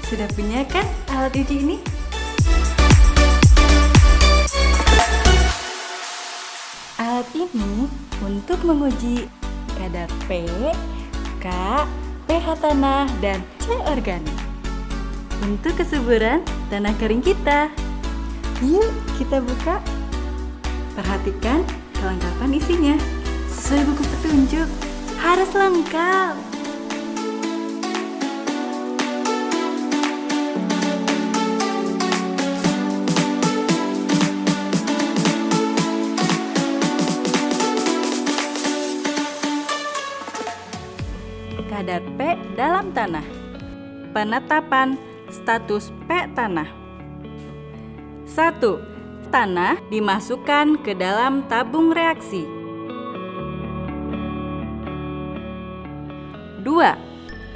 Sudah punya kan alat uji ini? Alat ini untuk menguji kadar P, K, pH tanah, dan C organik untuk kesuburan tanah kering kita. Yuk kita buka. Perhatikan kelengkapan isinya. Sesuai buku petunjuk, harus lengkap. Kadar P dalam tanah. Penetapan status P tanah. 1. Tanah dimasukkan ke dalam tabung reaksi. 2.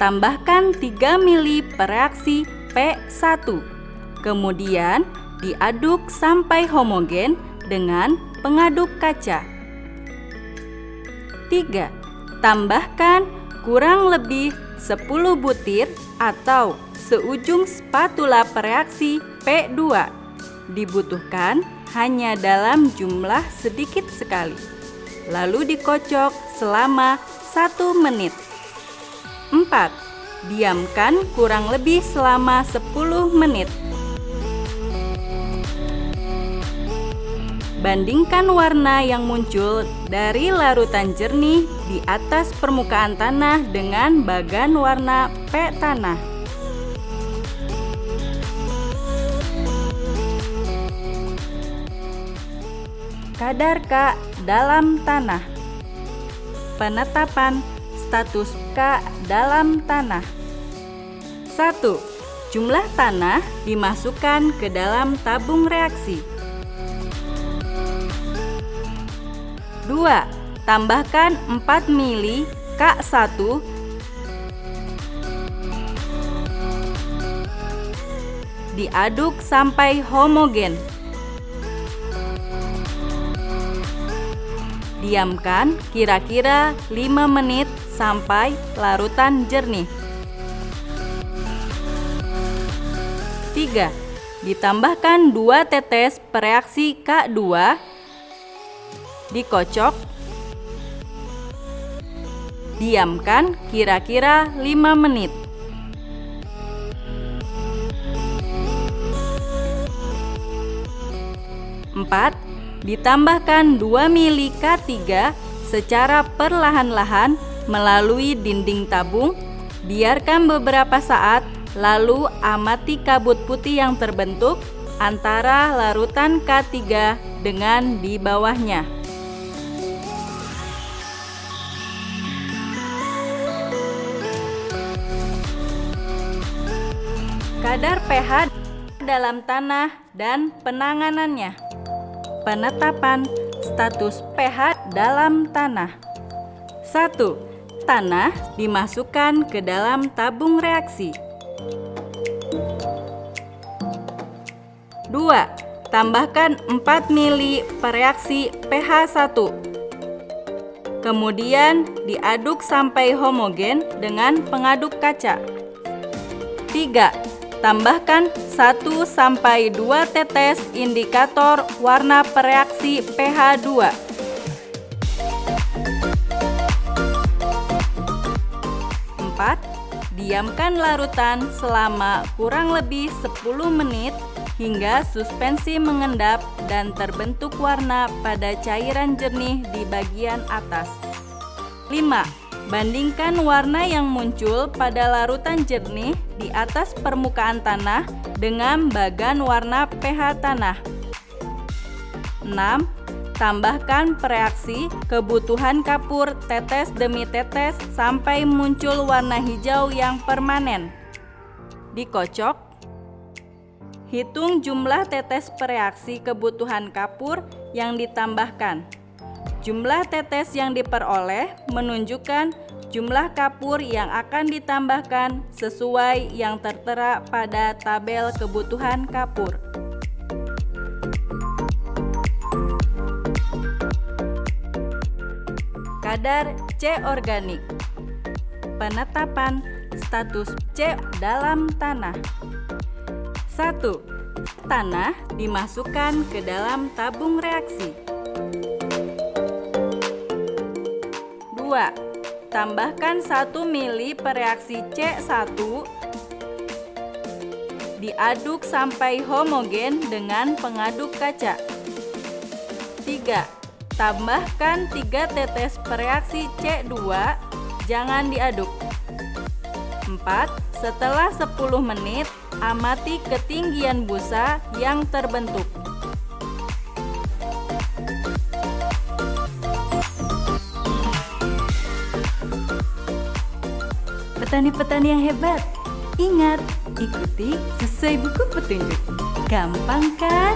Tambahkan 3 mili per reaksi P1. Kemudian diaduk sampai homogen dengan pengaduk kaca. 3. Tambahkan kurang lebih 10 butir atau seujung spatula pereaksi P2. Dibutuhkan hanya dalam jumlah sedikit sekali. Lalu dikocok selama 1 menit. 4. Diamkan kurang lebih selama 10 menit. Bandingkan warna yang muncul dari larutan jernih di atas permukaan tanah dengan bagan warna P tanah. Kadar K dalam tanah. Penetapan status K dalam tanah. 1. Jumlah tanah dimasukkan ke dalam tabung reaksi. 2. Tambahkan 4 mili K1 diaduk sampai homogen. Diamkan kira-kira 5 menit sampai larutan jernih. 3. Ditambahkan 2 tetes pereaksi K2. Dikocok. Diamkan kira-kira 5 menit. 4. Ditambahkan 2 mili K3 secara perlahan-lahan melalui dinding tabung. Biarkan beberapa saat, lalu amati kabut putih yang terbentuk antara larutan K3 dengan di bawahnya. Kadar pH dalam tanah dan penanganannya. Penetapan status pH dalam tanah. 1. Tanah dimasukkan ke dalam tabung reaksi. 2. Tambahkan 4 mili per reaksi pH 1. Kemudian diaduk sampai homogen dengan pengaduk kaca. 3. Tambahkan 1-2 tetes indikator warna pereaksi pH 2. 4. Diamkan larutan selama kurang lebih 10 menit hingga suspensi mengendap dan terbentuk warna pada cairan jernih di bagian atas. 5. Bandingkan warna yang muncul pada larutan jernih di atas permukaan tanah dengan bagan warna pH tanah. 6. Tambahkan pereaksi kebutuhan kapur tetes demi tetes sampai muncul warna hijau yang permanen. Dikocok. Hitung jumlah tetes pereaksi kebutuhan kapur yang ditambahkan. Jumlah tetes yang diperoleh menunjukkan jumlah kapur yang akan ditambahkan sesuai yang tertera pada tabel kebutuhan kapur. Kadar C organik. Penetapan status C dalam tanah. 1. Tanah dimasukkan ke dalam tabung reaksi. 2. Tambahkan 1 mili per reaksi C1. Diaduk sampai homogen dengan pengaduk kaca. 3. Tambahkan 3 tetes per reaksi C2. Jangan diaduk. 4. Setelah 10 menit, amati ketinggian busa yang terbentuk. Petani-petani yang hebat, ingat, ikuti sesuai buku petunjuk. Gampang kan?